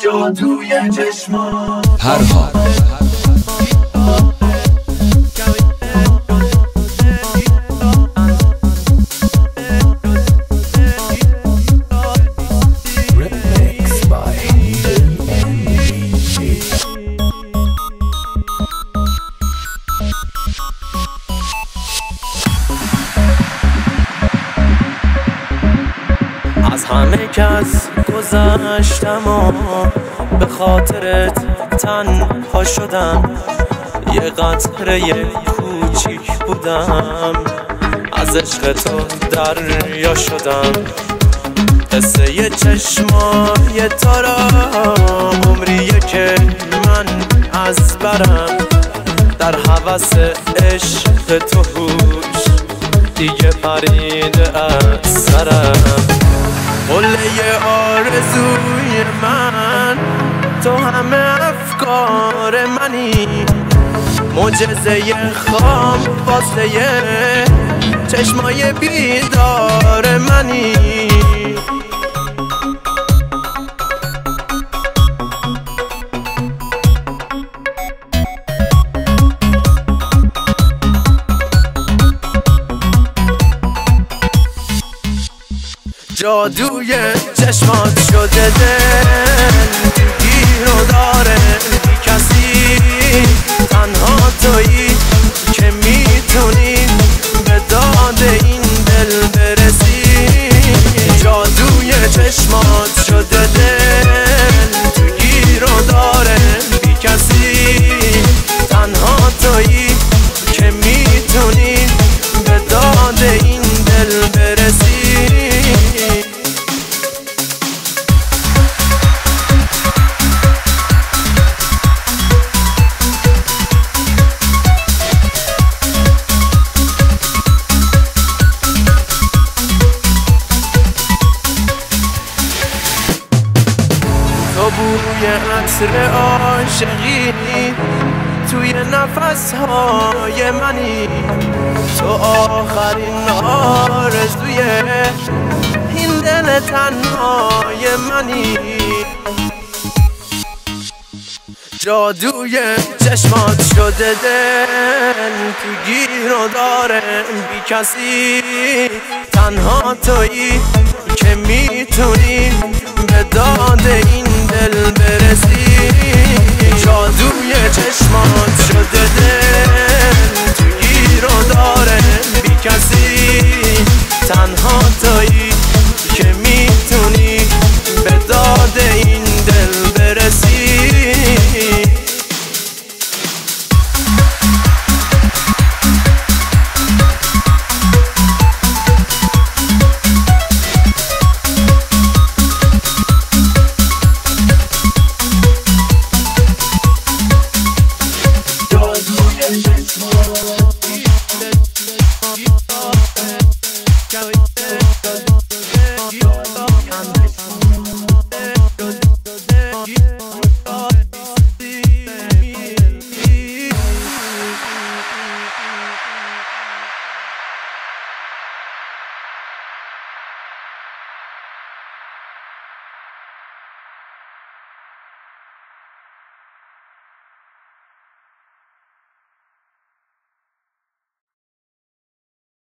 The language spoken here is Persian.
جادوی چشمان هر حال از همه کس گذشتم و به خاطرت تنها شدم، یه قطره کوچیک بودم، از عشق تو دریا شدم. قصه ی چشمای تو را عمریه که من از برم، در هوس عشق تو هوش دیگه پریده از سرم. قله آرزوی من تو همه افکار منی، معجزه خام واسه چشمای بیدار منی. جادوی چشمات شده دل گیر و داره بی کسی، تنها تویی که میتونی به داد این دل برسی. جادوی چشمات شده دل گیر و داره بی کسی، تنها تویی که میتونی به داد این دل برسی. تو بوی عطر عاشقی توی نفسهای منی، تو آخرین آرزوی این دل تنهای منی. جادوی چشمات شده دل تو گیر و داره بی کسی، تنها تویی که میتونی به داد این